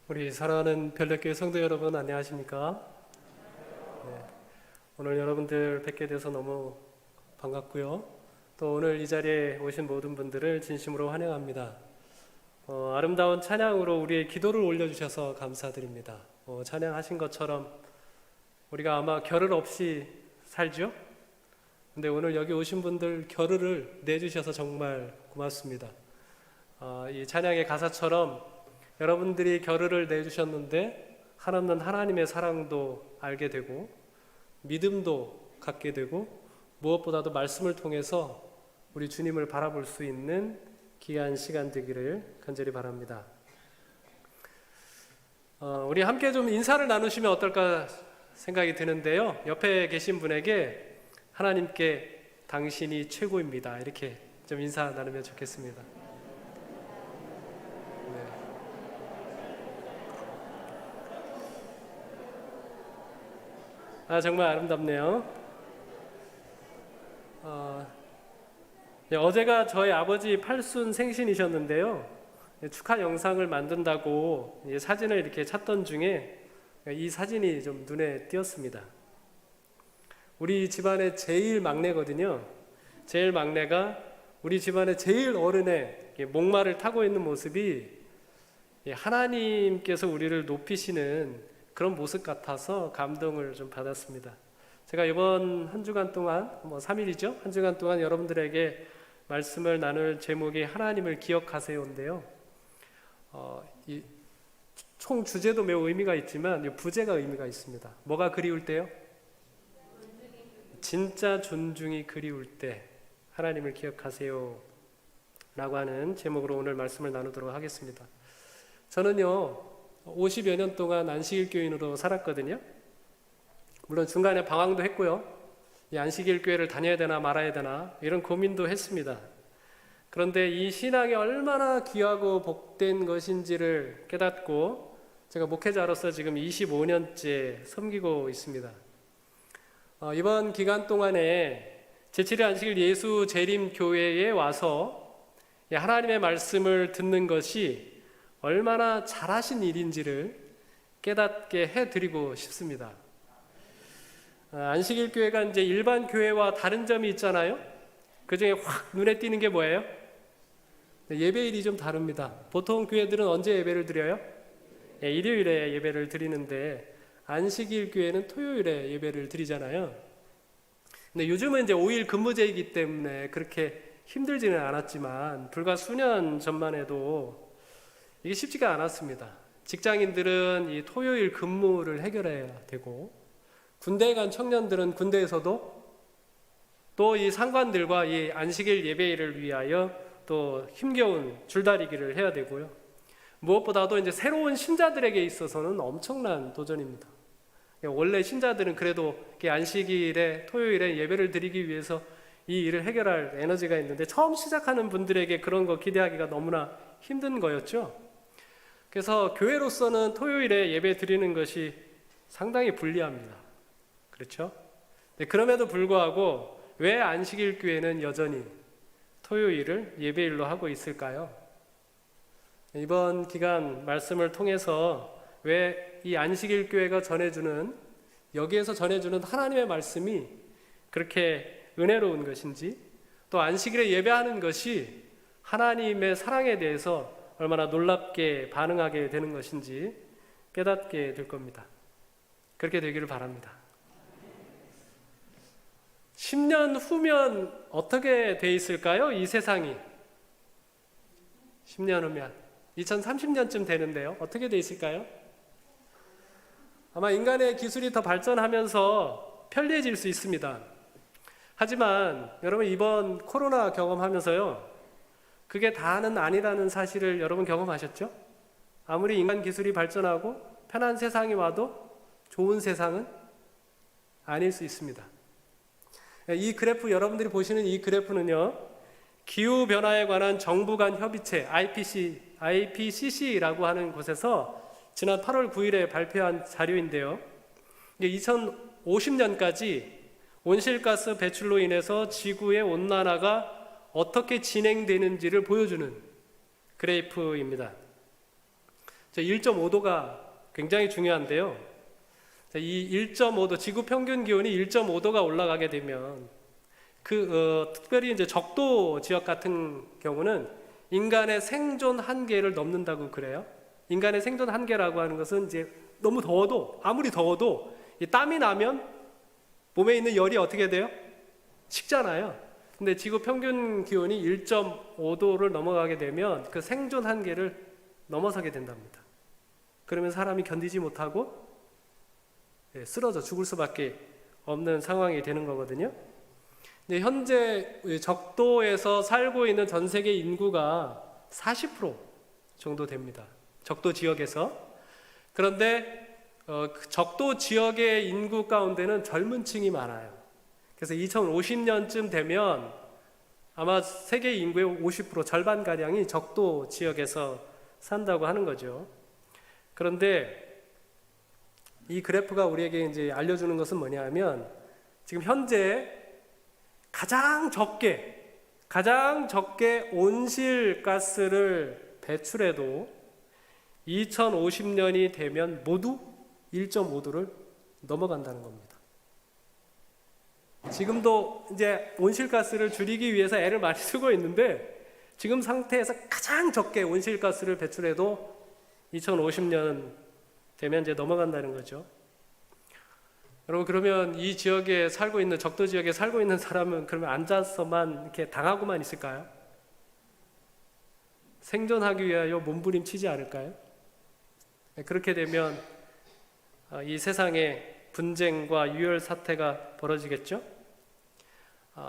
우리 사랑하는 별내교회 성도 여러분, 안녕하십니까? 네, 오늘 여러분들 뵙게 돼서 너무 반갑고요. 또 오늘 이 자리에 오신 모든 분들을 진심으로 환영합니다. 아름다운 찬양으로 우리의 기도를 올려주셔서 감사드립니다. 찬양하신 것처럼 우리가 아마 겨를 없이 살죠? 근데 오늘 여기 오신 분들 겨를을 내주셔서 정말 고맙습니다. 이 찬양의 가사처럼 여러분들이 겨를을 내주셨는데 한없는 하나님의 사랑도 알게 되고 믿음도 갖게 되고 무엇보다도 말씀을 통해서 우리 주님을 바라볼 수 있는 귀한 시간 되기를 간절히 바랍니다. 우리 함께 좀 인사를 나누시면 어떨까 생각이 드는데요. 옆에 계신 분에게 하나님께 당신이 최고입니다, 이렇게 좀 인사 나누면 좋겠습니다. 정말 아름답네요. 어제가 저희 아버지 팔순 생신이셨는데요. 축하 영상을 만든다고 사진을 이렇게 찾던 중에 이 사진이 좀 눈에 띄었습니다. 우리 집안의 제일 막내거든요. 제일 막내가 우리 집안의 제일 어른의 목마를 타고 있는 모습이 하나님께서 우리를 높이시는 그런 모습 같아서 감동을 좀 받았습니다. 제가 이번 한 주간 동안 3일이죠? 한 주간 동안 여러분들에게 말씀을 나눌 제목이 하나님을 기억하세요인데요. 총 주제도 매우 의미가 있지만 부제가 의미가 있습니다. 뭐가 그리울 때요? 진짜 존중이 그리울 때 하나님을 기억하세요 라고 하는 제목으로 오늘 말씀을 나누도록 하겠습니다. 저는요 50여 년 동안 안식일 교인으로 살았거든요. 물론 중간에 방황도 했고요. 이 안식일 교회를 다녀야 되나 말아야 되나 이런 고민도 했습니다. 그런데 이 신앙이 얼마나 귀하고 복된 것인지를 깨닫고 제가 목회자로서 지금 25년째 섬기고 있습니다. 이번 기간 동안에 제7일 안식일 예수 재림 교회에 와서 하나님의 말씀을 듣는 것이 얼마나 잘하신 일인지를 깨닫게 해드리고 싶습니다. 안식일 교회가 이제 일반 교회와 다른 점이 있잖아요. 그 중에 확 눈에 띄는 게 뭐예요? 예배일이 좀 다릅니다. 보통 교회들은 언제 예배를 드려요? 일요일에 예배를 드리는데 안식일 교회는 토요일에 예배를 드리잖아요. 근데 요즘은 이제 5일 근무제이기 때문에 그렇게 힘들지는 않았지만 불과 수년 전만 해도 이게 쉽지가 않았습니다. 직장인들은 이 토요일 근무를 해결해야 되고 군대에 간 청년들은 군대에서도 또 이 상관들과 이 안식일 예배일을 위하여 또 힘겨운 줄다리기를 해야 되고요. 무엇보다도 이제 새로운 신자들에게 있어서는 엄청난 도전입니다. 원래 신자들은 그래도 안식일에 토요일에 예배를 드리기 위해서 이 일을 해결할 에너지가 있는데 처음 시작하는 분들에게 그런 거 기대하기가 너무나 힘든 거였죠. 그래서 교회로서는 토요일에 예배 드리는 것이 상당히 불리합니다. 그렇죠? 그럼에도 불구하고 왜 안식일 교회는 여전히 토요일을 예배일로 하고 있을까요? 이번 기간 말씀을 통해서 왜 이 안식일 교회가 전해주는, 여기에서 전해주는 하나님의 말씀이 그렇게 은혜로운 것인지, 또 안식일에 예배하는 것이 하나님의 사랑에 대해서 얼마나 놀랍게 반응하게 되는 것인지 깨닫게 될 겁니다. 그렇게 되기를 바랍니다. 10년 후면 어떻게 돼 있을까요? 이 세상이 10년 후면 2030년쯤 되는데요. 어떻게 돼 있을까요? 아마 인간의 기술이 더 발전하면서 편리해질 수 있습니다. 하지만 여러분 이번 코로나 경험하면서요, 그게 다는 아니라는 사실을 여러분 경험하셨죠? 아무리 인간 기술이 발전하고 편한 세상이 와도 좋은 세상은 아닐 수 있습니다. 이 그래프, 여러분들이 보시는 이 그래프는요, 기후변화에 관한 정부 간 협의체 IPCC라고 하는 곳에서 지난 8월 9일에 발표한 자료인데요. 2050년까지 온실가스 배출로 인해서 지구의 온난화가 어떻게 진행되는지를 보여주는 그래프입니다. 1.5도가 굉장히 중요한데요. 이 1.5도, 지구 평균 기온이 1.5도가 올라가게 되면 특별히 이제 적도 지역 같은 경우는 인간의 생존 한계를 넘는다고 그래요. 인간의 생존 한계라고 하는 것은 이제 너무 더워도, 아무리 더워도 이 땀이 나면 몸에 있는 열이 어떻게 돼요? 식잖아요. 근데 지구 평균 기온이 1.5도를 넘어가게 되면 그 생존 한계를 넘어서게 된답니다. 그러면 사람이 견디지 못하고 쓰러져 죽을 수밖에 없는 상황이 되는 거거든요. 근데 현재 적도에서 살고 있는 전 세계 인구가 40% 정도 됩니다. 적도 지역에서. 그런데 적도 지역의 인구 가운데는 젊은 층이 많아요. 그래서 2050년쯤 되면 아마 세계 인구의 50% 절반가량이 적도 지역에서 산다고 하는 거죠. 그런데 이 그래프가 우리에게 이제 알려주는 것은 뭐냐 하면 지금 현재 가장 적게 온실가스를 배출해도 2050년이 되면 모두 1.5도를 넘어간다는 겁니다. 지금도 이제 온실가스를 줄이기 위해서 애를 많이 쓰고 있는데 지금 상태에서 가장 적게 온실가스를 배출해도 2050년 되면 이제 넘어간다는 거죠. 여러분, 그러면 이 지역에 살고 있는, 적도 지역에 살고 있는 사람은 그러면 앉아서만 이렇게 당하고만 있을까요? 생존하기 위하여 몸부림치지 않을까요? 그렇게 되면 이 세상에 분쟁과 유혈 사태가 벌어지겠죠?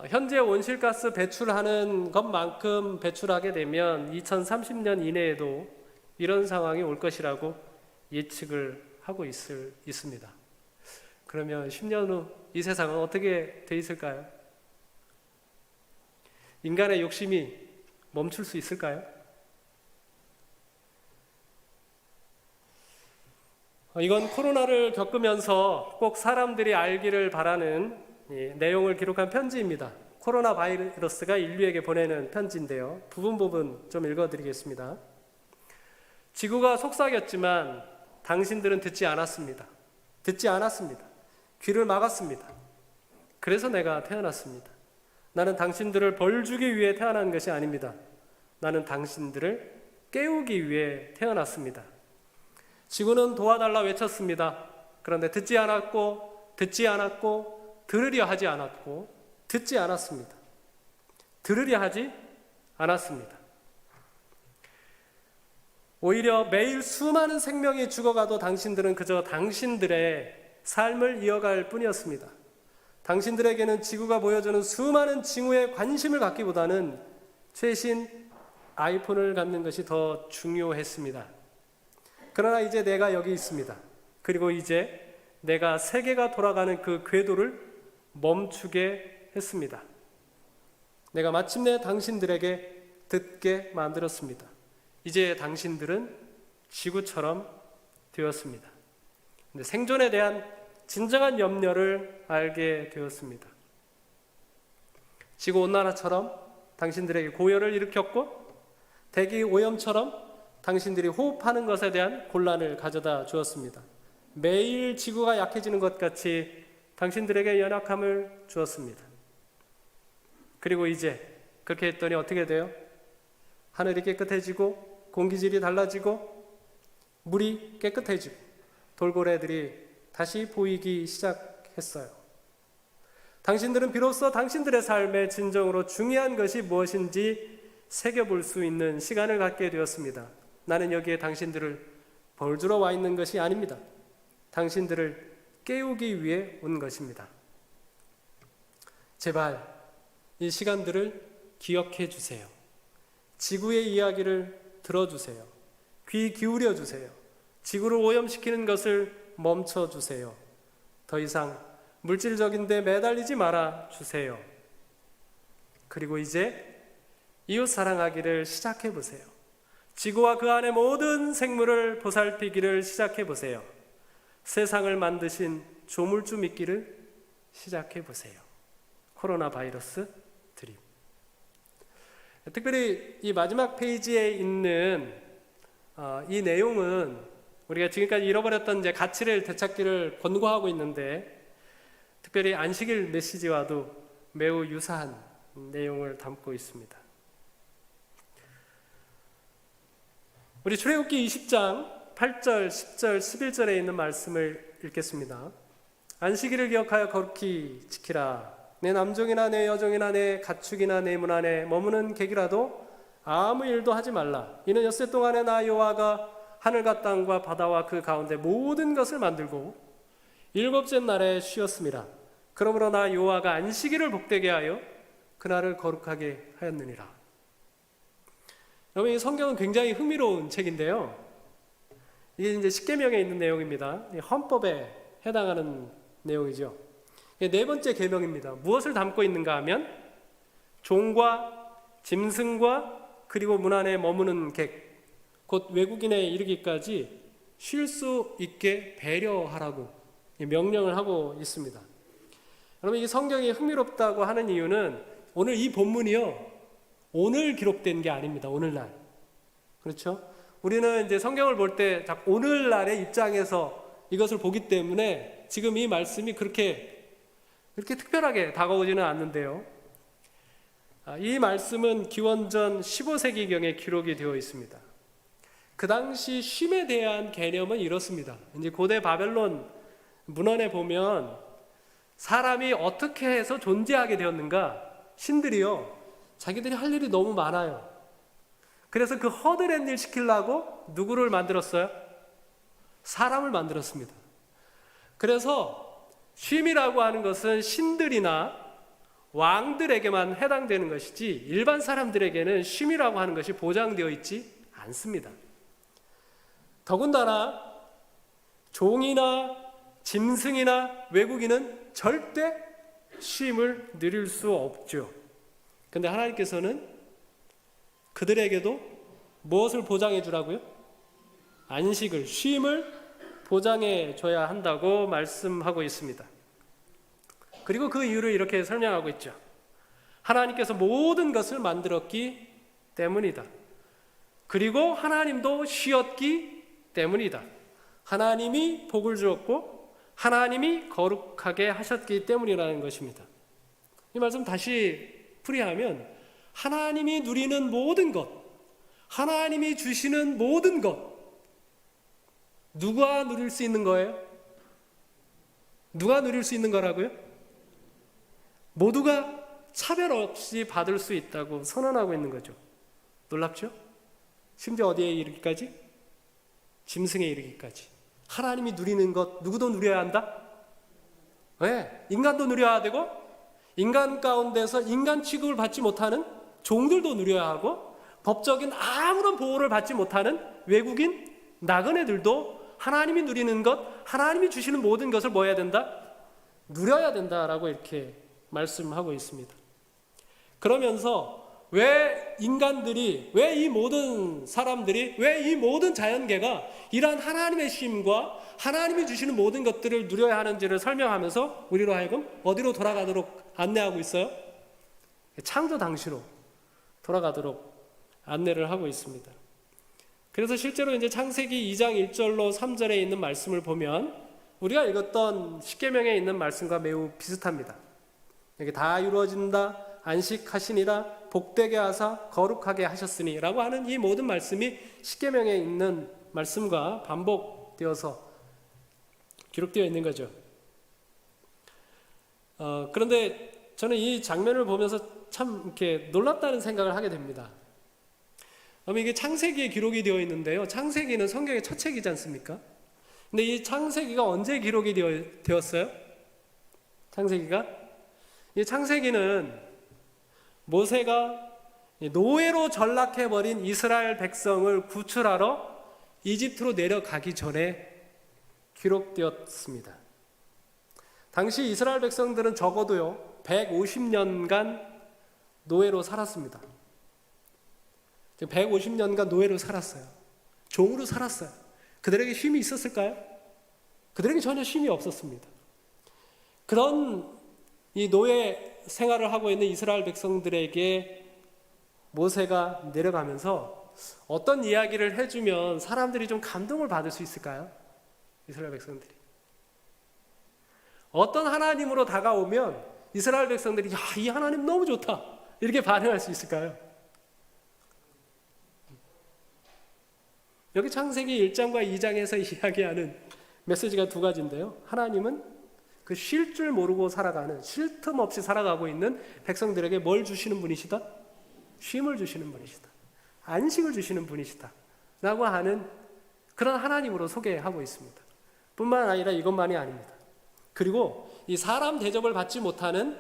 현재 온실가스 배출하는 것만큼 배출하게 되면 2030년 이내에도 이런 상황이 올 것이라고 예측을 하고 있습니다. 그러면 10년 후 이 세상은 어떻게 돼 있을까요? 인간의 욕심이 멈출 수 있을까요? 이건 코로나를 겪으면서 꼭 사람들이 알기를 바라는 내용을 기록한 편지입니다. 코로나 바이러스가 인류에게 보내는 편지인데요. 부분 좀 읽어드리겠습니다. 지구가 속삭였지만 당신들은 듣지 않았습니다. 귀를 막았습니다. 그래서 내가 태어났습니다. 나는 당신들을 벌주기 위해 태어난 것이 아닙니다. 나는 당신들을 깨우기 위해 태어났습니다. 지구는 도와달라 외쳤습니다. 그런데 듣지 않았고 들으려 하지 않았고 듣지 않았습니다. 들으려 하지 않았습니다. 오히려 매일 수많은 생명이 죽어가도 당신들은 그저 당신들의 삶을 이어갈 뿐이었습니다. 당신들에게는 지구가 보여주는 수많은 징후에 관심을 갖기보다는 최신 아이폰을 갖는 것이 더 중요했습니다. 그러나 이제 내가 여기 있습니다. 그리고 이제 내가 세계가 돌아가는 그 궤도를 멈추게 했습니다. 내가 마침내 당신들에게 듣게 만들었습니다. 이제 당신들은 지구처럼 되었습니다. 생존에 대한 진정한 염려를 알게 되었습니다. 지구온난화처럼 당신들에게 고열을 일으켰고 대기 오염처럼 당신들이 호흡하는 것에 대한 곤란을 가져다 주었습니다. 매일 지구가 약해지는 것 같이 당신들에게 연약함을 주었습니다. 그리고 이제 그렇게 했더니 어떻게 돼요? 하늘이 깨끗해지고 공기질이 달라지고 물이 깨끗해지고 돌고래들이 다시 보이기 시작했어요. 당신들은 비로소 당신들의 삶의 진정으로 중요한 것이 무엇인지 새겨볼 수 있는 시간을 갖게 되었습니다. 나는 여기에 당신들을 벌주러 와 있는 것이 아닙니다. 당신들을 깨우기 위해 온 것입니다. 제발 이 시간들을 기억해 주세요. 지구의 이야기를 들어주세요. 귀 기울여 주세요. 지구를 오염시키는 것을 멈춰 주세요. 더 이상 물질적인 데 매달리지 말아 주세요. 그리고 이제 이웃 사랑하기를 시작해 보세요. 지구와 그 안의 모든 생물을 보살피기를 시작해 보세요. 세상을 만드신 조물주 믿기를 시작해 보세요. 코로나 바이러스 드림. 특별히 이 마지막 페이지에 있는 이 내용은 우리가 지금까지 잃어버렸던 이제 가치를 되찾기를 권고하고 있는데, 특별히 안식일 메시지와도 매우 유사한 내용을 담고 있습니다. 우리 출애굽기 20장 8절, 10절, 11절에 있는 말씀을 읽겠습니다. 안식일을 기억하여 거룩히 지키라. 내 남종이나 내 여종이나 내 가축이나 내 문 안에 머무는 객이라도 아무 일도 하지 말라. 이는 엿새 동안에 나 여호와가 하늘과 땅과 바다와 그 가운데 모든 것을 만들고 일곱째 날에 쉬었습니다. 그러므로 나 여호와가 안식일을 복되게 하여 그날을 거룩하게 하였느니라. 여러분, 이 성경은 굉장히 흥미로운 책인데요. 이게 이제 십계명에 있는 내용입니다. 헌법에 해당하는 내용이죠. 네 번째 계명입니다. 무엇을 담고 있는가 하면 종과 짐승과 그리고 문 안에 머무는 객, 곧 외국인에 이르기까지 쉴 수 있게 배려하라고 명령을 하고 있습니다. 여러분, 이 성경이 흥미롭다고 하는 이유는 오늘 이 본문이요, 오늘 기록된 게 아닙니다. 오늘날. 그렇죠? 우리는 이제 성경을 볼 때 오늘날의 입장에서 이것을 보기 때문에 지금 이 말씀이 그렇게 특별하게 다가오지는 않는데요. 이 말씀은 기원전 15세기경에 기록이 되어 있습니다. 그 당시 쉼에 대한 개념은 이렇습니다. 이제 고대 바벨론 문헌에 보면 사람이 어떻게 해서 존재하게 되었는가, 신들이요, 자기들이 할 일이 너무 많아요. 그래서 그 허드렛 일 시키려고 누구를 만들었어요? 사람을 만들었습니다. 그래서 쉼이라고 하는 것은 신들이나 왕들에게만 해당되는 것이지 일반 사람들에게는 쉼이라고 하는 것이 보장되어 있지 않습니다. 더군다나 종이나 짐승이나 외국인은 절대 쉼을 누릴 수 없죠. 그런데 하나님께서는 그들에게도 무엇을 보장해 주라고요? 안식을, 쉼을 보장해 줘야 한다고 말씀하고 있습니다. 그리고 그 이유를 이렇게 설명하고 있죠. 하나님께서 모든 것을 만들었기 때문이다. 그리고 하나님도 쉬었기 때문이다. 하나님이 복을 주었고 하나님이 거룩하게 하셨기 때문이라는 것입니다. 이 말씀 다시 풀이하면 하나님이 누리는 모든 것, 하나님이 주시는 모든 것, 누가 누릴 수 있는 거예요? 누가 누릴 수 있는 거라고요? 모두가 차별 없이 받을 수 있다고 선언하고 있는 거죠. 놀랍죠? 심지어 어디에 이르기까지? 짐승에 이르기까지. 하나님이 누리는 것 누구도 누려야 한다? 네, 인간도 누려야 되고 인간 가운데서 인간 취급을 받지 못하는 종들도 누려야 하고 법적인 아무런 보호를 받지 못하는 외국인, 나그네들도 하나님이 누리는 것, 하나님이 주시는 모든 것을 뭐 해야 된다? 누려야 된다라고 이렇게 말씀하고 있습니다. 그러면서 왜 인간들이, 왜 이 모든 사람들이, 왜 이 모든 자연계가 이러한 하나님의 쉼과 하나님이 주시는 모든 것들을 누려야 하는지를 설명하면서 우리로 하여금 어디로 돌아가도록 안내하고 있어요? 창조 당시로 돌아가도록 안내를 하고 있습니다. 그래서 실제로 이제 창세기 2장 1절로 3절에 있는 말씀을 보면 우리가 읽었던 십계명에 있는 말씀과 매우 비슷합니다. 여기 다 이루어진다, 안식하시니라, 복되게 하사 거룩하게 하셨으니 라고 하는 이 모든 말씀이 십계명에 있는 말씀과 반복되어서 기록되어 있는 거죠. 그런데 저는 이 장면을 보면서 참 이렇게 놀랍다는 생각을 하게 됩니다. 이게 창세기에 기록이 되어 있는데요. 창세기는 성경의 첫 책이지 않습니까? 근데 이 창세기가 언제 기록이 되었어요? 창세기가? 이 창세기는 모세가 노예로 전락해버린 이스라엘 백성을 구출하러 이집트로 내려가기 전에 기록되었습니다. 당시 이스라엘 백성들은 적어도요 150년간 노예로 살았습니다. 150년간 노예로 살았어요. 종으로 살았어요. 그들에게 쉼이 있었을까요? 그들에게 전혀 쉼이 없었습니다. 그런 이 노예 생활을 하고 있는 이스라엘 백성들에게 모세가 내려가면서 어떤 이야기를 해주면 사람들이 좀 감동을 받을 수 있을까요? 이스라엘 백성들이. 어떤 하나님으로 다가오면 이스라엘 백성들이 야, 이 하나님 너무 좋다 이렇게 반응할 수 있을까요? 여기 창세기 1장과 2장에서 이야기하는 메시지가 두 가지인데요. 하나님은 그 쉴 줄 모르고 살아가는, 쉴 틈 없이 살아가고 있는 백성들에게 뭘 주시는 분이시다? 쉼을 주시는 분이시다. 안식을 주시는 분이시다 라고 하는 그런 하나님으로 소개하고 있습니다. 뿐만 아니라 이것만이 아닙니다. 그리고 이 사람 대접을 받지 못하는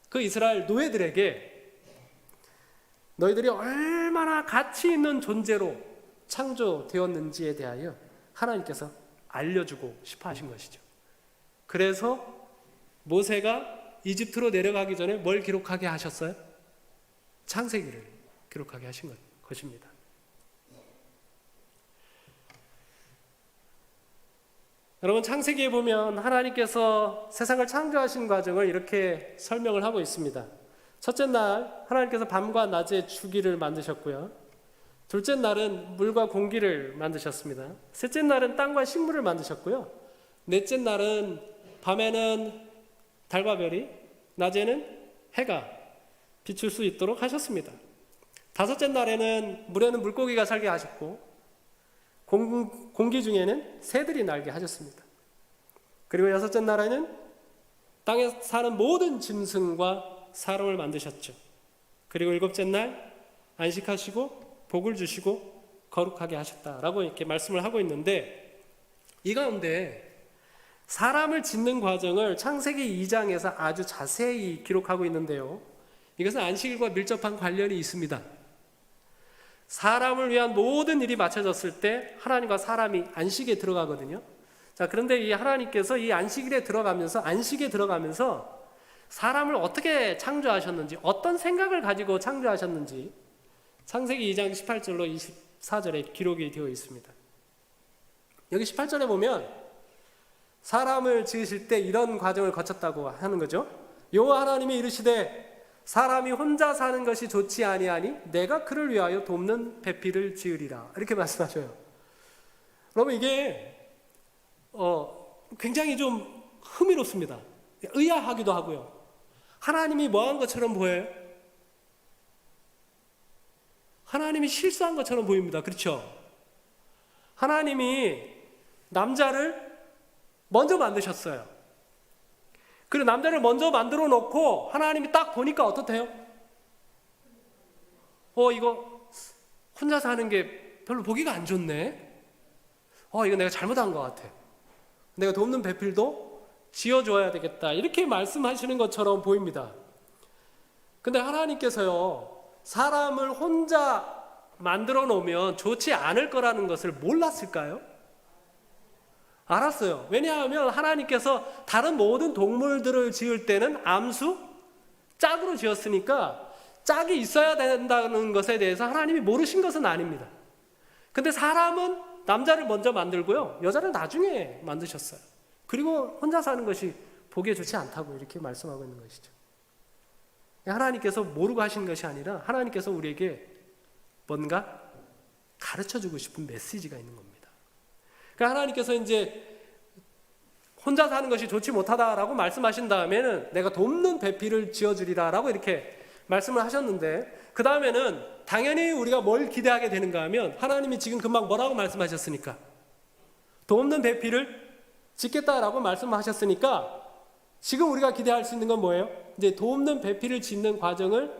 그 이스라엘 노예들에게 너희들이 얼마나 가치 있는 존재로 창조되었는지에 대하여 하나님께서 알려주고 싶어 하신 것이죠. 그래서 모세가 이집트로 내려가기 전에 뭘 기록하게 하셨어요? 창세기를 기록하게 하신 것입니다. 여러분, 창세기에 보면 하나님께서 세상을 창조하신 과정을 이렇게 설명을 하고 있습니다. 첫째 날 하나님께서 밤과 낮의 주기를 만드셨고요. 둘째 날은 물과 공기를 만드셨습니다. 셋째 날은 땅과 식물을 만드셨고요. 넷째 날은 밤에는 달과 별이, 낮에는 해가 비출 수 있도록 하셨습니다. 다섯째 날에는 물에는 물고기가 살게 하셨고 공기 중에는 새들이 날게 하셨습니다. 그리고 여섯째 날에는 땅에 사는 모든 짐승과 사람을 만드셨죠. 그리고 일곱째 날 안식하시고 복을 주시고 거룩하게 하셨다라고 이렇게 말씀을 하고 있는데, 이 가운데 사람을 짓는 과정을 창세기 2장에서 아주 자세히 기록하고 있는데요. 이것은 안식일과 밀접한 관련이 있습니다. 사람을 위한 모든 일이 마쳐졌을 때 하나님과 사람이 안식에 들어가거든요. 자, 그런데 이 하나님께서 이 안식에 들어가면서 사람을 어떻게 창조하셨는지, 어떤 생각을 가지고 창조하셨는지 창세기 2장 18절로 24절에 기록이 되어 있습니다. 여기 18절에 보면 사람을 지으실 때 이런 과정을 거쳤다고 하는 거죠. 여호와 하나님이 이르시되 사람이 혼자 사는 것이 좋지 아니하니 내가 그를 위하여 돕는 배필을 지으리라, 이렇게 말씀하셔요. 여러분, 이게 굉장히 좀 흥미롭습니다. 의아하기도 하고요. 하나님이 뭐한 것처럼 보여요? 하나님이 실수한 것처럼 보입니다. 그렇죠? 하나님이 남자를 먼저 만드셨어요. 그리고 남자를 먼저 만들어 놓고 하나님이 딱 보니까 어떻대요? 이거 혼자 사는 게 별로 보기가 안 좋네. 이거 내가 잘못한 것 같아. 내가 돕는 배필도 지어줘야 되겠다, 이렇게 말씀하시는 것처럼 보입니다. 근데 하나님께서요, 사람을 혼자 만들어 놓으면 좋지 않을 거라는 것을 몰랐을까요? 알았어요. 왜냐하면 하나님께서 다른 모든 동물들을 지을 때는 암수, 짝으로 지었으니까 짝이 있어야 된다는 것에 대해서 하나님이 모르신 것은 아닙니다. 근데 사람은 남자를 먼저 만들고요, 여자를 나중에 만드셨어요. 그리고 혼자 사는 것이 보기에 좋지 않다고 이렇게 말씀하고 있는 것이죠. 하나님께서 모르고 하신 것이 아니라 하나님께서 우리에게 뭔가 가르쳐주고 싶은 메시지가 있는 겁니다. 그러니까 하나님께서 이제 혼자 사는 것이 좋지 못하다라고 말씀하신 다음에는 내가 돕는 배필을 지어주리라 라고 이렇게 말씀을 하셨는데, 그 다음에는 당연히 우리가 뭘 기대하게 되는가 하면 하나님이 지금 금방 뭐라고 말씀하셨으니까, 돕는 배필을 짓겠다라고 말씀하셨으니까 지금 우리가 기대할 수 있는 건 뭐예요? 이제 돕는 배필을 짓는 과정을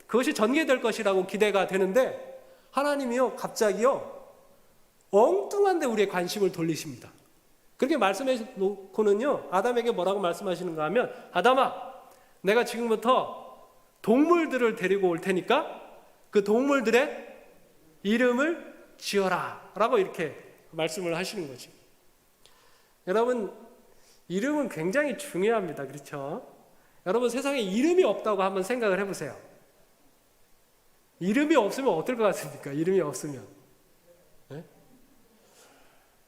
그것이 전개될 것이라고 기대가 되는데, 하나님이요 갑자기요 엉뚱한데 우리의 관심을 돌리십니다. 그렇게 말씀해 놓고는요 아담에게 뭐라고 말씀하시는가 하면, 아담아, 내가 지금부터 동물들을 데리고 올 테니까 그 동물들의 이름을 지어라 라고 이렇게 말씀을 하시는 거지. 여러분, 이름은 굉장히 중요합니다. 그렇죠? 여러분, 세상에 이름이 없다고 한번 생각을 해보세요. 이름이 없으면 어떨 것 같습니까? 이름이 없으면. 네?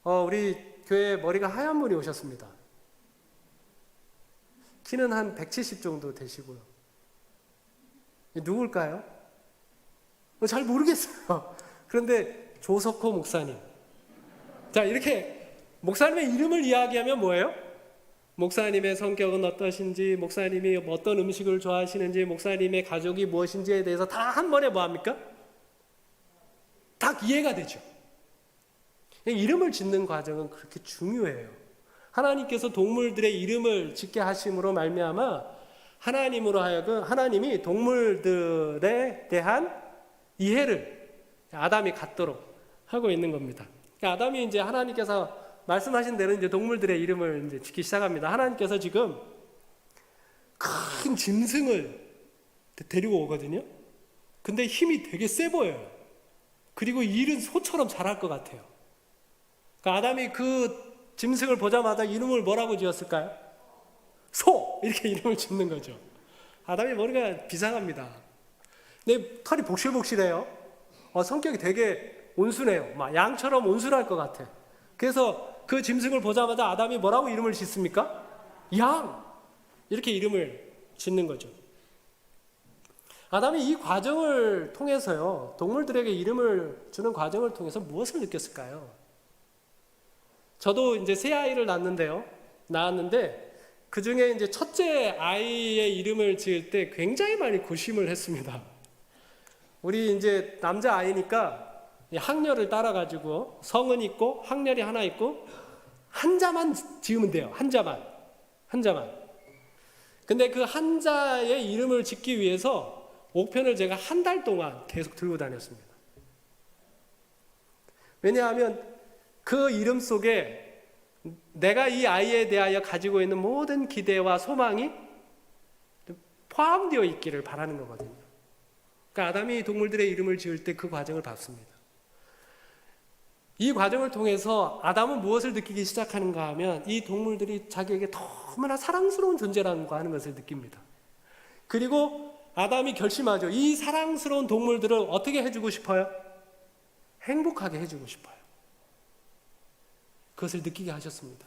우리 교회에 머리가 하얀 분이 오셨습니다. 키는 한 170 정도 되시고요. 누굴까요? 잘 모르겠어요. 그런데 조석호 목사님. 자, 이렇게 목사님의 이름을 이야기하면 뭐예요? 목사님의 성격은 어떠신지, 목사님이 어떤 음식을 좋아하시는지, 목사님의 가족이 무엇인지에 대해서 다 한 번에 뭐합니까? 딱 이해가 되죠. 이름을 짓는 과정은 그렇게 중요해요. 하나님께서 동물들의 이름을 짓게 하심으로 말미암아 하나님으로 하여금 하나님이 동물들에 대한 이해를 아담이 갖도록 하고 있는 겁니다. 아담이 이제 하나님께서 말씀하신 대로 이제 동물들의 이름을 이제 짓기 시작합니다. 하나님께서 지금 큰 짐승을 데리고 오거든요. 근데 힘이 되게 세 보여요. 그리고 일은 소처럼 잘할 것 같아요. 그러니까 아담이 그 짐승을 보자마자 이름을 뭐라고 지었을까요? 소! 이렇게 이름을 짓는 거죠. 아담이 머리가 비상합니다. 근데 털이 복실복실해요. 성격이 되게 온순해요. 막 양처럼 온순할 것 같아. 그래서 그 짐승을 보자마자 아담이 뭐라고 이름을 짓습니까? 양! 이렇게 이름을 짓는 거죠. 아담이 이 과정을 통해서요, 동물들에게 이름을 주는 과정을 통해서 무엇을 느꼈을까요? 저도 이제 새 아이를 낳았는데 그 중에 이제 첫째 아이의 이름을 지을 때 굉장히 많이 고심을 했습니다. 우리 이제 남자 아이니까 학렬을 따라가지고 성은 있고 학렬이 하나 있고 한자만 지으면 돼요. 한자만. 근데 그 한자의 이름을 짓기 위해서 옥편을 제가 한 달 동안 계속 들고 다녔습니다. 왜냐하면 그 이름 속에 내가 이 아이에 대하여 가지고 있는 모든 기대와 소망이 포함되어 있기를 바라는 거거든요. 그러니까 아담이 동물들의 이름을 지을 때 그 과정을 봤습니다. 이 과정을 통해서 아담은 무엇을 느끼기 시작하는가 하면 이 동물들이 자기에게 너무나 사랑스러운 존재라는 거 하는 것을 느낍니다. 그리고 아담이 결심하죠. 이 사랑스러운 동물들을 어떻게 해주고 싶어요? 행복하게 해주고 싶어요. 그것을 느끼게 하셨습니다.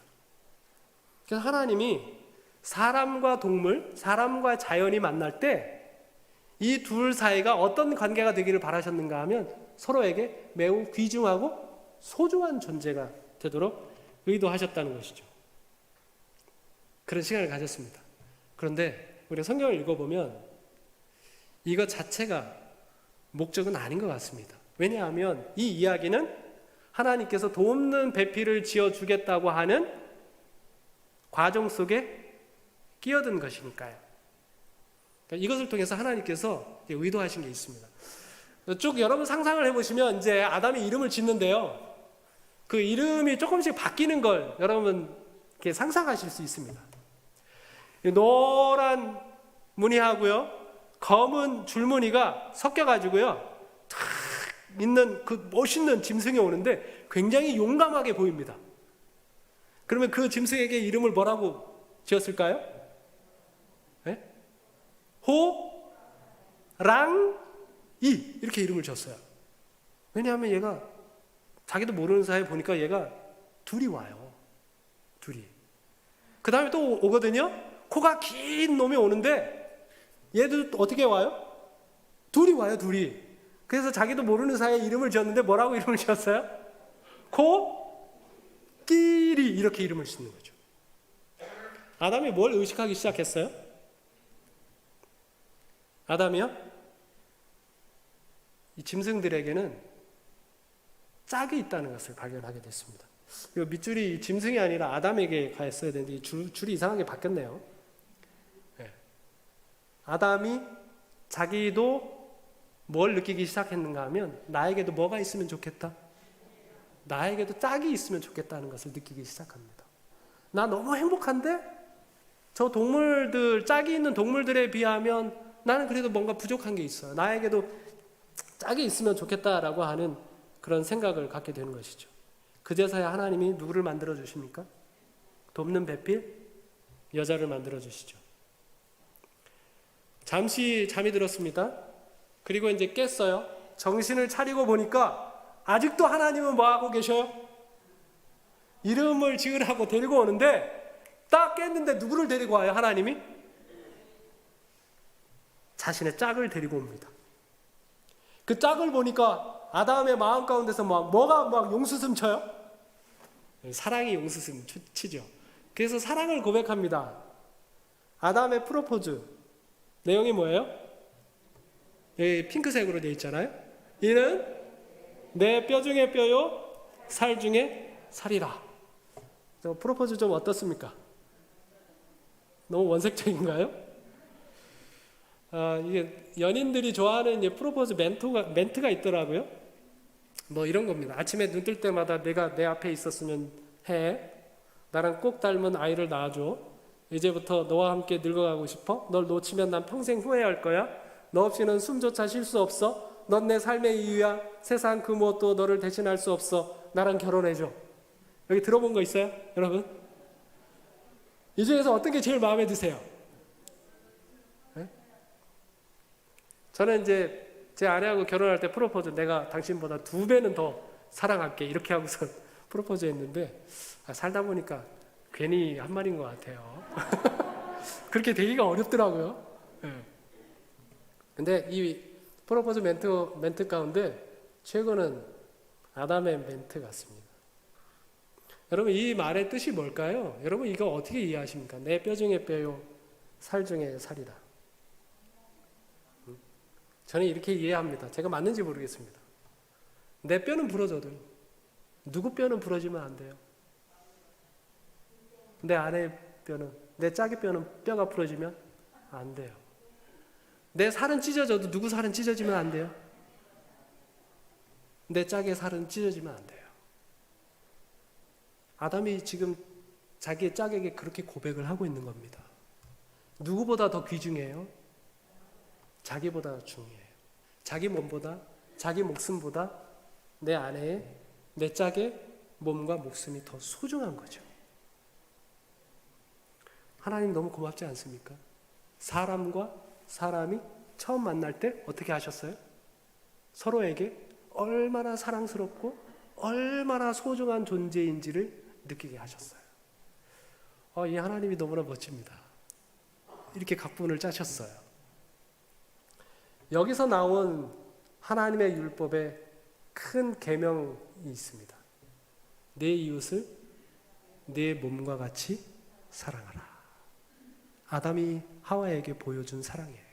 그래서 하나님이 사람과 동물, 사람과 자연이 만날 때 이 둘 사이가 어떤 관계가 되기를 바라셨는가 하면 서로에게 매우 귀중하고 소중한 존재가 되도록 의도하셨다는 것이죠. 그런 시간을 가졌습니다. 그런데 우리가 성경을 읽어보면 이것 자체가 목적은 아닌 것 같습니다. 왜냐하면 이 이야기는 하나님께서 돕는 배필을 지어주겠다고 하는 과정 속에 끼어든 것이니까요. 그러니까 이것을 통해서 하나님께서 의도하신 게 있습니다. 쭉 여러분 상상을 해보시면 이제 아담이 이름을 짓는데요. 그 이름이 조금씩 바뀌는 걸 여러분 이렇게 상상하실 수 있습니다. 노란 무늬하고요, 검은 줄무늬가 섞여가지고요, 탁 있는 그 멋있는 짐승이 오는데 굉장히 용감하게 보입니다. 그러면 그 짐승에게 이름을 뭐라고 지었을까요? 네? 호랑이 이렇게 이름을 지었어요. 왜냐하면 얘가 자기도 모르는 사이에 보니까 얘가 둘이 와요. 둘이. 그 다음에 또 오거든요. 코가 긴 놈이 오는데 얘도 어떻게 와요? 둘이 와요. 둘이. 그래서 자기도 모르는 사이에 이름을 지었는데 뭐라고 이름을 지었어요? 코끼리 이렇게 이름을 짓는 거죠. 아담이 뭘 의식하기 시작했어요? 아담이요? 이 짐승들에게는 짝이 있다는 것을 발견하게 됐습니다. 이 밑줄이 짐승이 아니라 아담에게 가했어야 되는데 줄이 이상하게 바뀌었네요. 네. 아담이 자기도 뭘 느끼기 시작했는가 하면 나에게도 뭐가 있으면 좋겠다? 나에게도 짝이 있으면 좋겠다는 것을 느끼기 시작합니다. 나 너무 행복한데? 저 동물들, 짝이 있는 동물들에 비하면 나는 그래도 뭔가 부족한 게 있어요. 나에게도 짝이 있으면 좋겠다라고 하는 그런 생각을 갖게 되는 것이죠. 그제서야 하나님이 누구를 만들어 주십니까? 돕는 배필 여자를 만들어 주시죠. 잠시 잠이 들었습니다. 그리고 이제 깼어요. 정신을 차리고 보니까 아직도 하나님은 뭐 하고 계셔요? 이름을 지으라고 데리고 오는데 딱 깼는데 누구를 데리고 와요? 하나님이 자신의 짝을 데리고 옵니다. 그 짝을 보니까 아담의 마음 가운데서 뭐가 막 용수숨 쳐요? 사랑이 용수숨 치죠. 그래서 사랑을 고백합니다. 아담의 프로포즈 내용이 뭐예요? 여기 핑크색으로 되어 있잖아요. 이는 내 뼈 중에 뼈요 살 중에 살이라. 프로포즈 좀 어떻습니까? 너무 원색적인가요? 이게 연인들이 좋아하는 이제 프로포즈 멘트가 있더라고요. 뭐 이런 겁니다. 아침에 눈 뜰 때마다 내가 내 앞에 있었으면 해. 나랑 꼭 닮은 아이를 낳아줘. 이제부터 너와 함께 늙어가고 싶어. 널 놓치면 난 평생 후회할 거야. 너 없이는 숨조차 쉴 수 없어. 넌 내 삶의 이유야. 세상 그 무엇도 너를 대신할 수 없어. 나랑 결혼해줘. 여기 들어본 거 있어요? 여러분? 이 중에서 어떤 게 제일 마음에 드세요? 네? 저는 이제 제 아내하고 결혼할 때 프로포즈 내가 당신보다 2배는 더 사랑할게 이렇게 하고서 프로포즈 했는데 살다 보니까 괜히 한 말인 것 같아요. 그렇게 되기가 어렵더라고요. 네. 근데 이 프로포즈 멘트 가운데 최고는 아담의 멘트 같습니다. 여러분 이 말의 뜻이 뭘까요? 여러분 이거 어떻게 이해하십니까? 내 뼈 중에 뼈요 살 중에 살이다. 저는 이렇게 이해합니다. 제가 맞는지 모르겠습니다. 내 뼈는 부러져도 누구 뼈는 부러지면 안 돼요. 내 아내의 뼈는, 내 짝의 뼈는 뼈가 부러지면 안 돼요. 내 살은 찢어져도 누구 살은 찢어지면 안 돼요. 내 짝의 살은 찢어지면 안 돼요. 아담이 지금 자기의 짝에게 그렇게 고백을 하고 있는 겁니다. 누구보다 더 귀중해요? 자기보다 중요해요. 자기 몸보다, 자기 목숨보다 내 아내의, 내 짝의 몸과 목숨이 더 소중한 거죠. 하나님 너무 고맙지 않습니까? 사람과 사람이 처음 만날 때 어떻게 하셨어요? 서로에게 얼마나 사랑스럽고 얼마나 소중한 존재인지를 느끼게 하셨어요. 이 하나님이 너무나 멋집니다. 이렇게 각본을 짜셨어요. 여기서 나온 하나님의 율법에 큰 계명이 있습니다. 내 이웃을 내 몸과 같이 사랑하라. 아담이 하와에게 보여준 사랑이에요.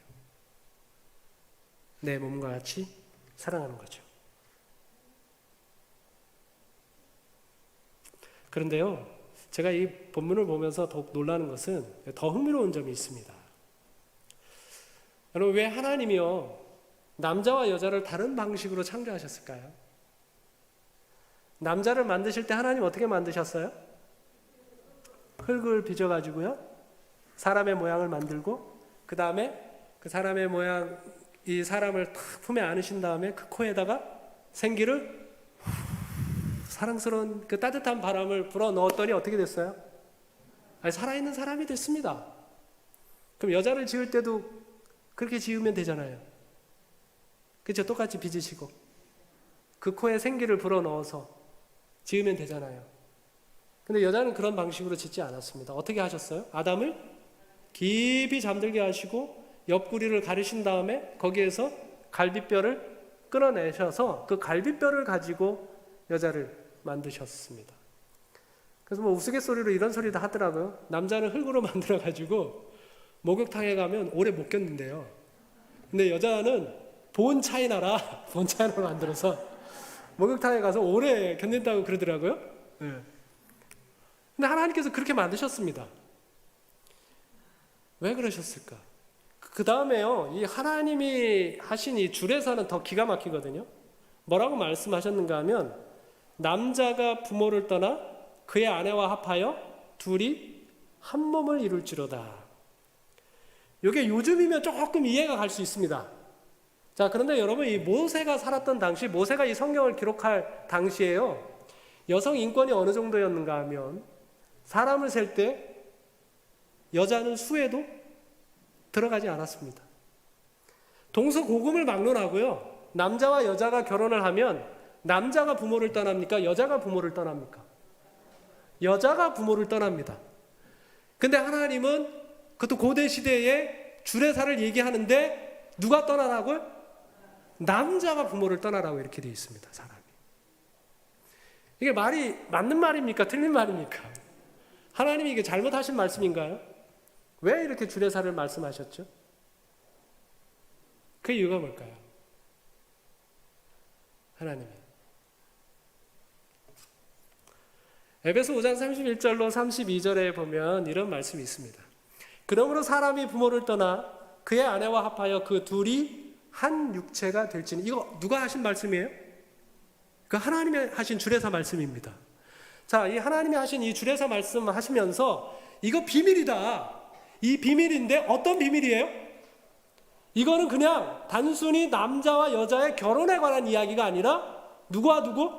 내 몸과 같이 사랑하는 거죠. 그런데요, 제가 이 본문을 보면서 더욱 놀라는 것은 더 흥미로운 점이 있습니다. 여러분, 왜 하나님이요 남자와 여자를 다른 방식으로 창조하셨을까요? 남자를 만드실 때 하나님 어떻게 만드셨어요? 흙을 빚어가지고요 사람의 모양을 만들고 그 다음에 그 사람의 모양 이 사람을 탁 품에 안으신 다음에 그 코에다가 생기를 사랑스러운 그 따뜻한 바람을 불어 넣었더니 어떻게 됐어요? 살아있는 사람이 됐습니다. 그럼 여자를 지을 때도 그렇게 지으면 되잖아요. 그렇죠? 똑같이 빚으시고 그 코에 생기를 불어 넣어서 지으면 되잖아요. 근데 여자는 그런 방식으로 짓지 않았습니다. 어떻게 하셨어요? 아담을 깊이 잠들게 하시고 옆구리를 가르신 다음에 거기에서 갈비뼈를 끊어내셔서 그 갈비뼈를 가지고 여자를 만드셨습니다. 그래서 뭐 우스갯소리로 이런 소리도 하더라고요. 남자는 흙으로 만들어가지고 목욕탕에 가면 오래 못 견딘대요. 근데 여자는 본 차이나로 만들어서 목욕탕에 가서 오래 견딘다고 그러더라고요. 네. 근데 하나님께서 그렇게 만드셨습니다. 왜 그러셨을까? 그 다음에요, 이 하나님이 하신 이 줄에서는 더 기가 막히거든요. 뭐라고 말씀하셨는가 하면, 남자가 부모를 떠나 그의 아내와 합하여 둘이 한 몸을 이룰지로다. 이게 요즘이면 조금 이해가 갈 수 있습니다. 자, 그런데 여러분, 이 모세가 살았던 당시, 모세가 이 성경을 기록할 당시에요, 여성 인권이 어느 정도였는가 하면, 사람을 셀 때 여자는 수에도 들어가지 않았습니다. 동서고금을 막론하고요, 남자와 여자가 결혼을 하면 남자가 부모를 떠납니까? 여자가 부모를 떠납니까? 여자가 부모를 떠납니다. 근데 하나님은 그것도 고대 시대에 주례사를 얘기하는데 누가 떠나라고요? 남자가 부모를 떠나라고 이렇게 되어 있습니다. 사람이. 이게 말이 맞는 말입니까? 틀린 말입니까? 하나님이 이게 잘못하신 말씀인가요? 왜 이렇게 주례사를 말씀하셨죠? 그 이유가 뭘까요? 하나님이. 에베소 5장 31절로 32절에 보면 이런 말씀이 있습니다. 그러므로 사람이 부모를 떠나 그의 아내와 합하여 그 둘이 한 육체가 될지니. 이거 누가 하신 말씀이에요? 그 하나님이 하신 주례사 말씀입니다. 자, 이 하나님이 하신 이 주례사 말씀 하시면서 이거 비밀이다. 이 비밀인데 어떤 비밀이에요? 이거는 그냥 단순히 남자와 여자의 결혼에 관한 이야기가 아니라 누구와 누구?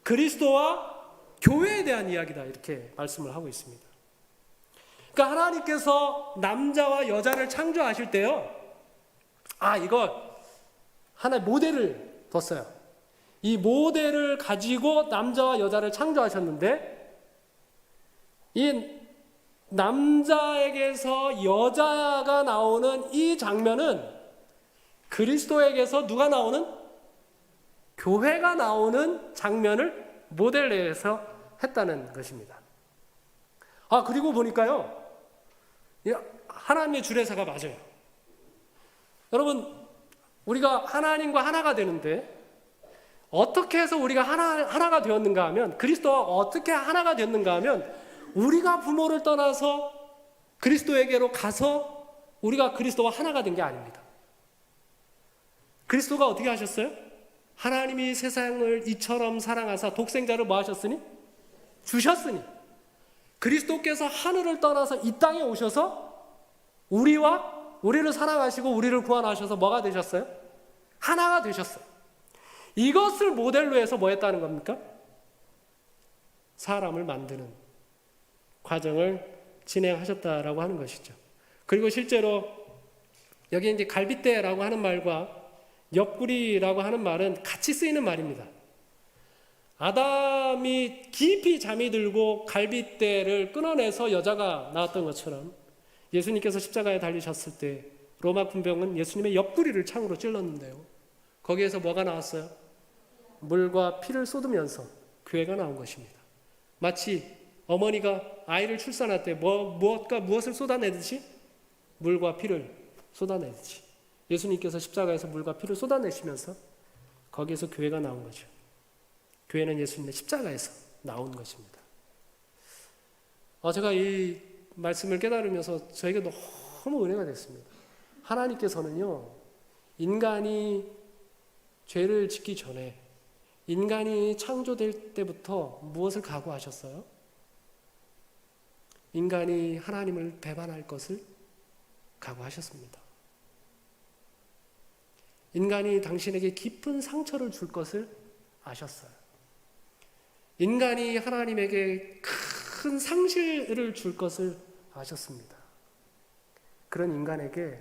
그리스도와 교회에 대한 이야기다. 이렇게 말씀을 하고 있습니다. 그러니까 하나님께서 남자와 여자를 창조하실 때요. 이거 하나의 모델을 뒀어요. 이 모델을 가지고 남자와 여자를 창조하셨는데 이 남자에게서 여자가 나오는 이 장면은 그리스도에게서 누가 나오는? 교회가 나오는 장면을 모델로 했다는 것입니다. 그리고 보니까요, 하나님의 주례사가 맞아요. 여러분, 우리가 하나님과 하나가 되는데 어떻게 해서 우리가 하나가 되었는가 하면, 그리스도와 어떻게 하나가 되었는가 하면, 우리가 부모를 떠나서 그리스도에게로 가서 우리가 그리스도와 하나가 된 게 아닙니다. 그리스도가 어떻게 하셨어요? 하나님이 세상을 이처럼 사랑하사 독생자를 뭐 하셨으니? 주셨으니. 그리스도께서 하늘을 떠나서 이 땅에 오셔서 우리를 사랑하시고 우리를 구원하셔서 뭐가 되셨어요? 하나가 되셨어요. 이것을 모델로 해서 뭐 했다는 겁니까? 사람을 만드는 과정을 진행하셨다라고 하는 것이죠. 그리고 실제로 여기 이제 갈빗대라고 하는 말과 옆구리라고 하는 말은 같이 쓰이는 말입니다. 아담이 깊이 잠이 들고 갈빗대를 끊어내서 여자가 나왔던 것처럼 예수님께서 십자가에 달리셨을 때 로마 군병은 예수님의 옆구리를 창으로 찔렀는데요. 거기에서 뭐가 나왔어요? 물과 피를 쏟으면서 교회가 나온 것입니다. 마치 어머니가 아이를 출산할 때 무엇을 쏟아내듯이 물과 피를 쏟아내듯이 예수님께서 십자가에서 물과 피를 쏟아내시면서 거기에서 교회가 나온 거죠. 교회는 예수님의 십자가에서 나온 것입니다. 제가 이 말씀을 깨달으면서 저에게 너무 은혜가 됐습니다. 하나님께서는요, 인간이 죄를 짓기 전에 인간이 창조될 때부터 무엇을 각오하셨어요? 인간이 하나님을 배반할 것을 각오하셨습니다. 인간이 당신에게 깊은 상처를 줄 것을 아셨어요. 인간이 하나님에게 큰 상실을 줄 것을 아셨습니다. 그런 인간에게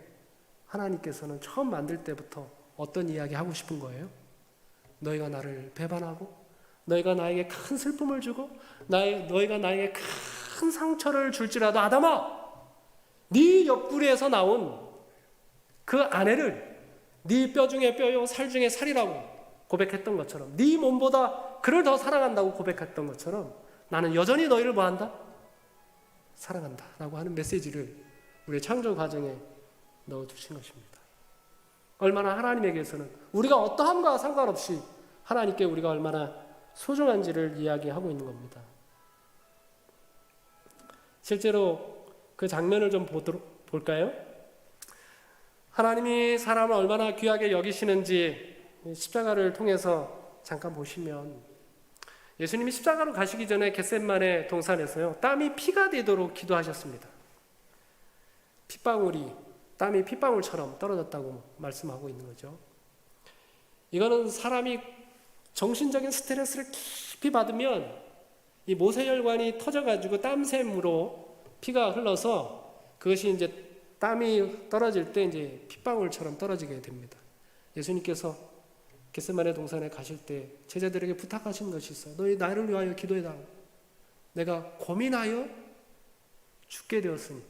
하나님께서는 처음 만들 때부터 어떤 이야기 하고 싶은 거예요? 너희가 나를 배반하고 너희가 나에게 큰 슬픔을 주고 너희가 나에게 큰 상처를 줄지라도 아담아, 네 옆구리에서 나온 그 아내를 네 뼈 중에 뼈요 살 중에 살이라고 고백했던 것처럼, 네 몸보다 그를 더 사랑한다고 고백했던 것처럼 나는 여전히 너희를 뭐한다? 사랑한다 라고 하는 메시지를 우리의 창조 과정에 넣어두신 것입니다. 얼마나 하나님에게서는 우리가 어떠함과 상관없이 하나님께 우리가 얼마나 소중한지를 이야기하고 있는 겁니다. 실제로 그 장면을 좀 볼까요? 하나님이 사람을 얼마나 귀하게 여기시는지 십자가를 통해서 잠깐 보시면, 예수님이 십자가로 가시기 전에 겟셋마네 동산에서요, 땀이 피가 되도록 기도하셨습니다. 땀이 핏방울처럼 떨어졌다고 말씀하고 있는 거죠. 이거는 사람이 정신적인 스트레스를 깊이 받으면 이 모세혈관이 터져가지고 땀샘으로 피가 흘러서 그것이 이제 땀이 떨어질 때 이제 핏방울처럼 떨어지게 됩니다. 예수님께서 겟세마네 동산에 가실 때 제자들에게 부탁하신 것이 있어요. 너희 나를 위하여 기도해달라. 내가 고민하여 죽게 되었으니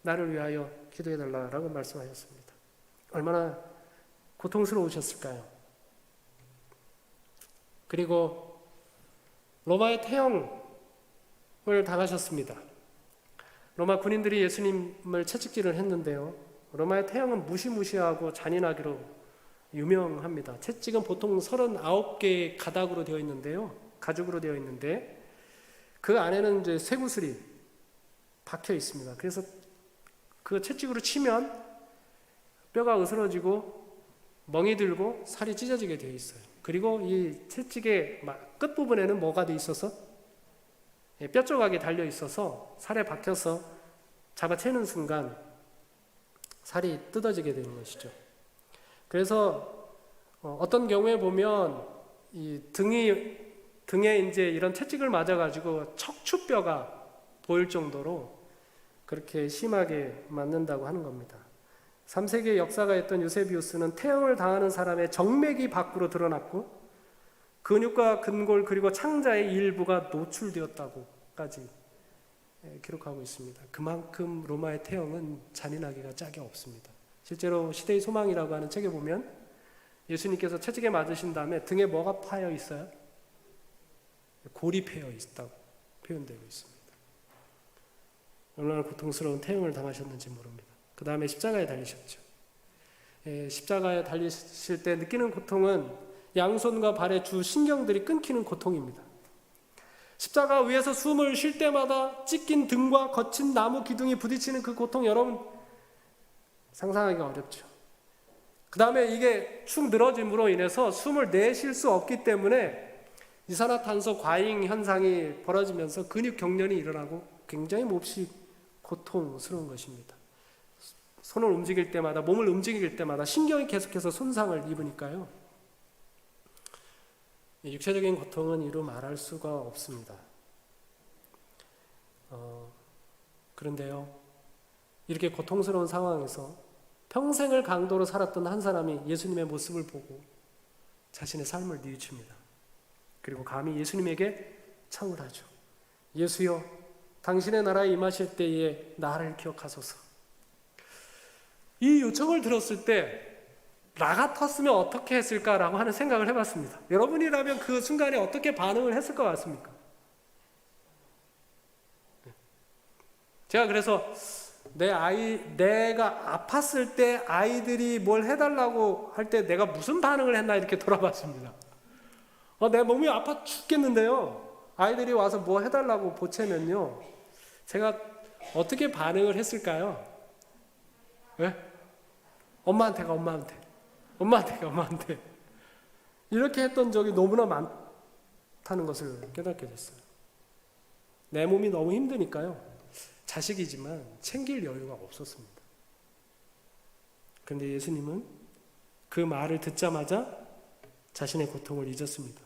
나를 위하여 기도해달라라고 말씀하셨습니다. 얼마나 고통스러우셨을까요? 그리고 로마의 태형을 당하셨습니다. 로마 군인들이 예수님을 채찍질을 했는데요. 로마의 태형은 무시무시하고 잔인하기로 유명합니다. 채찍은 보통 39개의 가닥으로 되어 있는데요. 가죽으로 되어 있는데 그 안에는 이제 쇠구슬이 박혀 있습니다. 그래서 그 채찍으로 치면 뼈가 으스러지고 멍이 들고 살이 찢어지게 되어 있어요. 그리고 이 채찍의 끝부분에는 뭐가 되어 있어서 뼈 조각이 달려 있어서 살에 박혀서 잡아채는 순간 살이 뜯어지게 되는 것이죠. 그래서 어떤 경우에 보면 이 등에 이제 이런 채찍을 맞아가지고 척추뼈가 보일 정도로 그렇게 심하게 맞는다고 하는 겁니다. 3세기의 역사가였던 유세비우스는 태형을 당하는 사람의 정맥이 밖으로 드러났고 근육과 근골 그리고 창자의 일부가 노출되었다고까지 기록하고 있습니다. 그만큼 로마의 태형은 잔인하기가 짝이 없습니다. 실제로 시대의 소망이라고 하는 책에 보면 예수님께서 채찍에 맞으신 다음에 등에 뭐가 파여 있어요? 골이 패여 있다고 표현되고 있습니다. 얼마나 고통스러운 태형을 당하셨는지 모릅니다. 그 다음에 십자가에 달리셨죠. 십자가에 달리실 때 느끼는 고통은 양손과 발의 주 신경들이 끊기는 고통입니다. 십자가 위에서 숨을 쉴 때마다 찢긴 등과 거친 나무 기둥이 부딪히는 그 고통, 여러분 상상하기가 어렵죠. 그 다음에 이게 축 늘어짐으로 인해서 숨을 내쉴 수 없기 때문에 이산화탄소 과잉 현상이 벌어지면서 근육 경련이 일어나고 굉장히 몹시 고통스러운 것입니다. 손을 움직일 때마다, 몸을 움직일 때마다 신경이 계속해서 손상을 입으니까요. 육체적인 고통은 이루 말할 수가 없습니다. 그런데요, 이렇게 고통스러운 상황에서 평생을 강도로 살았던 한 사람이 예수님의 모습을 보고 자신의 삶을 뉘우칩니다. 그리고 감히 예수님에게 청을 하죠. 예수여, 당신의 나라에 임하실 때에 나를 기억하소서. 이 요청을 들었을 때 나 같았으면 어떻게 했을까라고 하는 생각을 해봤습니다. 여러분이라면 그 순간에 어떻게 반응을 했을 것 같습니까? 제가 그래서 내가 아팠을 때 아이들이 뭘 해달라고 할 때 내가 무슨 반응을 했나 이렇게 돌아봤습니다. 내 몸이 아파 죽겠는데요. 아이들이 와서 뭐 해달라고 보채면요. 제가 어떻게 반응을 했을까요? 왜? 엄마한테 이렇게 했던 적이 너무나 많다는 것을 깨닫게 됐어요. 내 몸이 너무 힘드니까요. 자식이지만 챙길 여유가 없었습니다. 그런데 예수님은 그 말을 듣자마자 자신의 고통을 잊었습니다.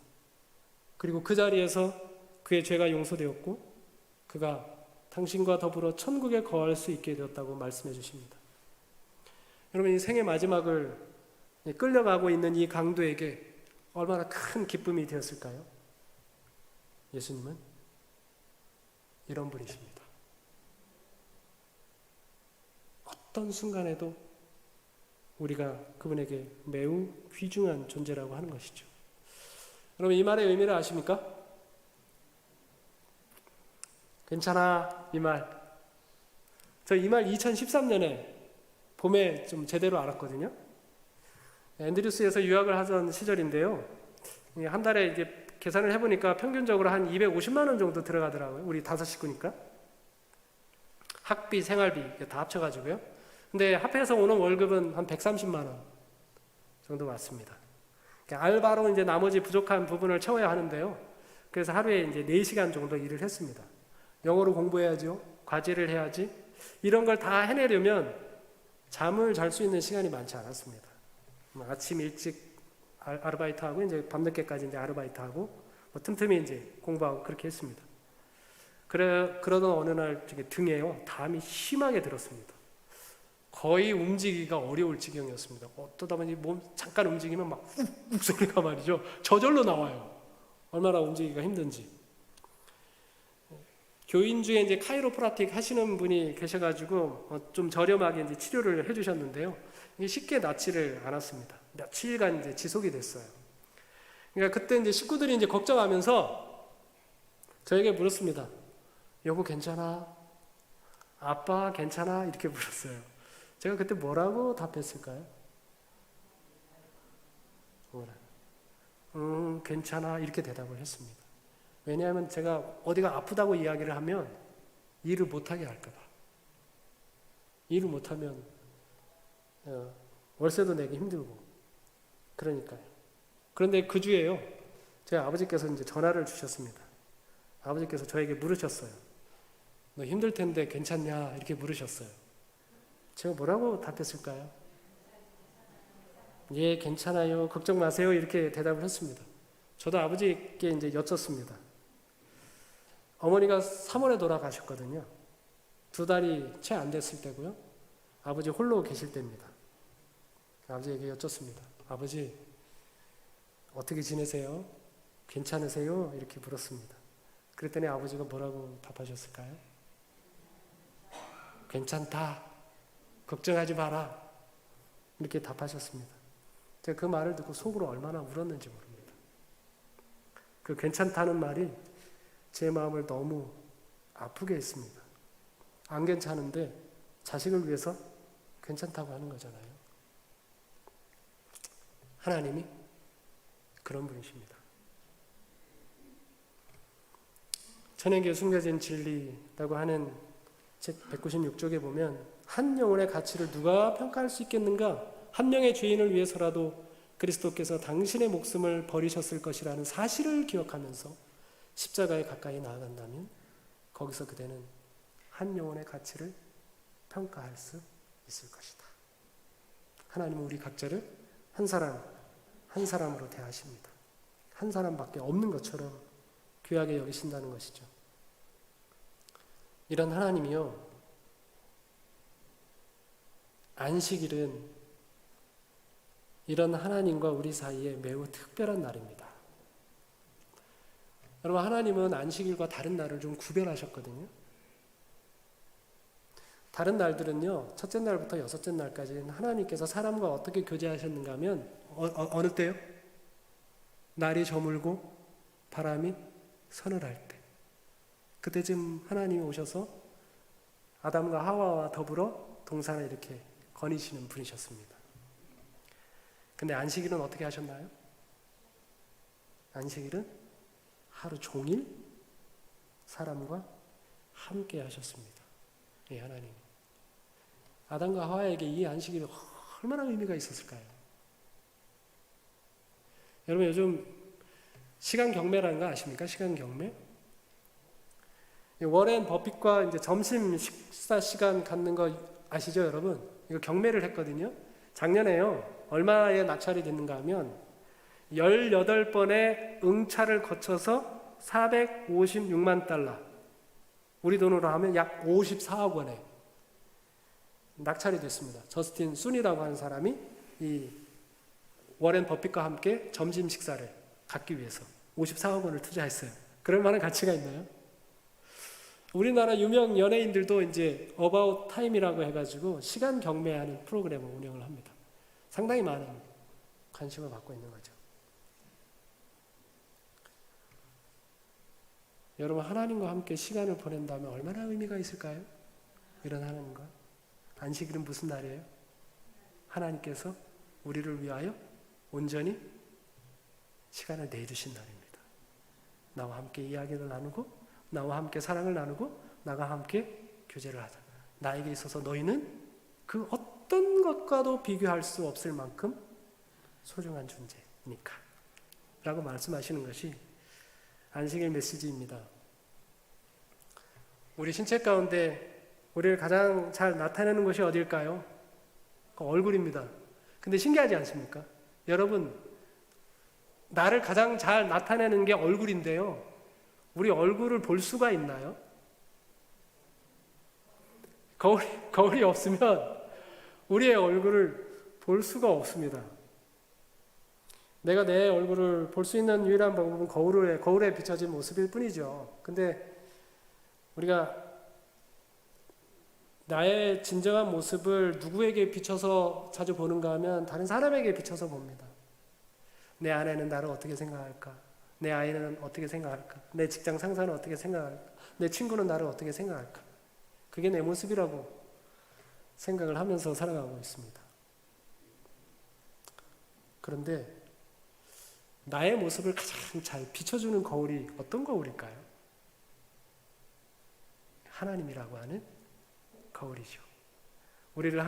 그리고 그 자리에서 그의 죄가 용서되었고 그가 당신과 더불어 천국에 거할 수 있게 되었다고 말씀해 주십니다. 여러분, 이 생의 마지막을 끌려가고 있는 이 강도에게 얼마나 큰 기쁨이 되었을까요? 예수님은 이런 분이십니다. 어떤 순간에도 우리가 그분에게 매우 귀중한 존재라고 하는 것이죠. 여러분, 이 말의 의미를 아십니까? 괜찮아, 이 말. 저 이 말 2013년에 봄에 좀 제대로 알았거든요. 앤드류스에서 유학을 하던 시절인데요. 한 달에 이제 계산을 해보니까 평균적으로 한 250만 원 정도 들어가더라고요. 우리 5 식구니까. 학비, 생활비 다 합쳐가지고요. 근데 합해서 오는 월급은 한 130만 원 정도 왔습니다. 알바로 이제 나머지 부족한 부분을 채워야 하는데요. 그래서 하루에 이제 4시간 정도 일을 했습니다. 영어로 공부해야죠. 과제를 해야지. 이런 걸 다 해내려면 잠을 잘 수 있는 시간이 많지 않았습니다. 아침 일찍 아르바이트하고 이제 밤늦게까지 이제 아르바이트하고 틈틈이 이제 공부하고 그렇게 했습니다. 그러던 어느 날 등에요 담이 심하게 들었습니다. 거의 움직이기가 어려울 지경이었습니다. 어떠다 보니 몸 잠깐 움직이면 막 훅훅 소리가 말이죠. 저절로 나와요. 얼마나 움직이기가 힘든지. 교인 중에 이제 카이로프라틱 하시는 분이 계셔가지고 좀 저렴하게 이제 치료를 해주셨는데요. 이게 쉽게 낫지를 않았습니다. 며칠간 이제 지속이 됐어요. 그러니까 그때 이제 식구들이 이제 걱정하면서 저에게 물었습니다. 여보 괜찮아? 아빠 괜찮아? 이렇게 물었어요. 제가 그때 뭐라고 답했을까요? 괜찮아 이렇게 대답을 했습니다. 왜냐하면 제가 어디가 아프다고 이야기를 하면 일을 못하게 할까 봐. 일을 못하면 월세도 내기 힘들고 그러니까요. 그런데 그 주에요. 제 아버지께서 이제 전화를 주셨습니다. 아버지께서 저에게 물으셨어요. 너 힘들 텐데 괜찮냐? 이렇게 물으셨어요. 제가 뭐라고 답했을까요? 예, 괜찮아요. 걱정 마세요. 이렇게 대답을 했습니다. 저도 아버지께 이제 여쭙습니다. 어머니가 3월에 돌아가셨거든요. 2달이 채 안 됐을 때고요. 아버지 홀로 계실 때입니다. 아버지에게 여쭙습니다. 아버지, 어떻게 지내세요? 괜찮으세요? 이렇게 물었습니다. 그랬더니 아버지가 뭐라고 답하셨을까요? 괜찮다. 걱정하지 마라. 이렇게 답하셨습니다. 제가 그 말을 듣고 속으로 얼마나 울었는지 모릅니다. 그 괜찮다는 말이 제 마음을 너무 아프게 했습니다. 안 괜찮은데 자식을 위해서 괜찮다고 하는 거잖아요. 하나님이 그런 분이십니다. 천연교에 숨겨진 진리라고 하는 책 196쪽에 보면 한 영혼의 가치를 누가 평가할 수 있겠는가? 한 명의 죄인을 위해서라도 그리스도께서 당신의 목숨을 버리셨을 것이라는 사실을 기억하면서 십자가에 가까이 나아간다면 거기서 그대는 한 영혼의 가치를 평가할 수 있을 것이다. 하나님은 우리 각자를 한 사람 한 사람으로 대하십니다. 한 사람밖에 없는 것처럼 귀하게 여기신다는 것이죠. 이런 하나님이요, 안식일은 이런 하나님과 우리 사이에 매우 특별한 날입니다. 여러분, 하나님은 안식일과 다른 날을 좀 구별하셨거든요. 다른 날들은요, 첫째 날부터 여섯째 날까지는 하나님께서 사람과 어떻게 교제하셨는가 하면 어느 때요? 날이 저물고 바람이 서늘할 때. 그때쯤 하나님이 오셔서 아담과 하와와 더불어 동산을 이렇게 거니시는 분이셨습니다. 근데 안식일은 어떻게 하셨나요? 안식일은 하루 종일 사람과 함께 하셨습니다. 예, 하나님. 아담과 하와에게 이 안식일이 얼마나 의미가 있었을까요? 여러분, 요즘 시간 경매라는 거 아십니까? 시간 경매? 워렌 버핏과 이제 점심 식사 시간 갖는 거 아시죠, 여러분? 이거 경매를 했거든요. 작년에요. 얼마에 낙찰이 됐는가 하면 18번의 응찰을 거쳐서 456만 달러. 우리 돈으로 하면 약 54억 원에 낙찰이 됐습니다. 저스틴 순이라고 하는 사람이 이 워렌 버핏과 함께 점심 식사를 갖기 위해서 54억 원을 투자했어요. 그럴 만한 가치가 있나요? 우리나라 유명 연예인들도 이제 어바웃 타임이라고 해가지고 시간 경매하는 프로그램을 운영을 합니다. 상당히 많은 관심을 받고 있는 거죠. 여러분, 하나님과 함께 시간을 보낸다면 얼마나 의미가 있을까요? 이런 하나님과. 안식일은 무슨 날이에요? 하나님께서 우리를 위하여 온전히 시간을 내주신 날입니다. 나와 함께 이야기를 나누고, 나와 함께 사랑을 나누고, 나와 함께 교제를 하자. 나에게 있어서 너희는 그 어떤 것과도 비교할 수 없을 만큼 소중한 존재니까 라고 말씀하시는 것이 안식일 메시지입니다. 우리 신체 가운데 우리를 가장 잘 나타내는 것이 어딜까요? 그 얼굴입니다. 근데 신기하지 않습니까? 여러분, 나를 가장 잘 나타내는 게 얼굴인데요, 우리 얼굴을 볼 수가 있나요? 거울이 없으면 우리의 얼굴을 볼 수가 없습니다. 내가 내 얼굴을 볼 수 있는 유일한 방법은 거울에 비춰진 모습일 뿐이죠. 근데 우리가 나의 진정한 모습을 누구에게 비춰서 자주 보는가 하면 다른 사람에게 비춰서 봅니다. 내 아내는 나를 어떻게 생각할까? 내 아이는 어떻게 생각할까? 내 직장 상사는 어떻게 생각할까? 내 친구는 나를 어떻게 생각할까? 그게 내 모습이라고 생각을 하면서 살아가고 있습니다. 그런데 나의 모습을 가장 잘 비춰주는 거울이 어떤 거울일까요? 하나님이라고 하는 거울이죠. 우리를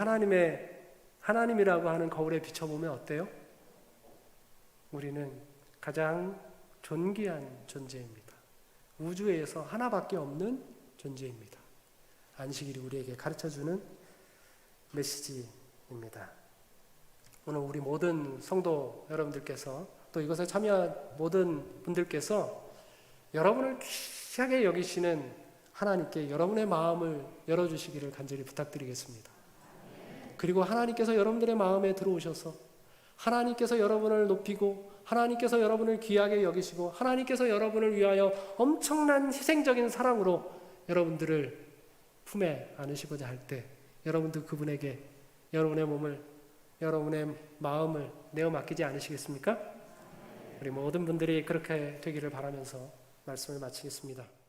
하나님이라고 하는 거울에 비춰보면 어때요? 우리는 가장 존귀한 존재입니다. 우주에서 하나밖에 없는 존재입니다. 안식일이 우리에게 가르쳐주는 메시지입니다. 오늘 우리 모든 성도 여러분들께서 또 이것에 참여한 모든 분들께서 여러분을 귀하게 여기시는 하나님께 여러분의 마음을 열어주시기를 간절히 부탁드리겠습니다. 그리고 하나님께서 여러분들의 마음에 들어오셔서 하나님께서 여러분을 높이고 하나님께서 여러분을 귀하게 여기시고 하나님께서 여러분을 위하여 엄청난 희생적인 사랑으로 여러분들을 품에 안으시고자 할 때 여러분도 그분에게 여러분의 몸을 여러분의 마음을 내어 맡기지 않으시겠습니까? 우리 모든 분들이 그렇게 되기를 바라면서 말씀을 마치겠습니다.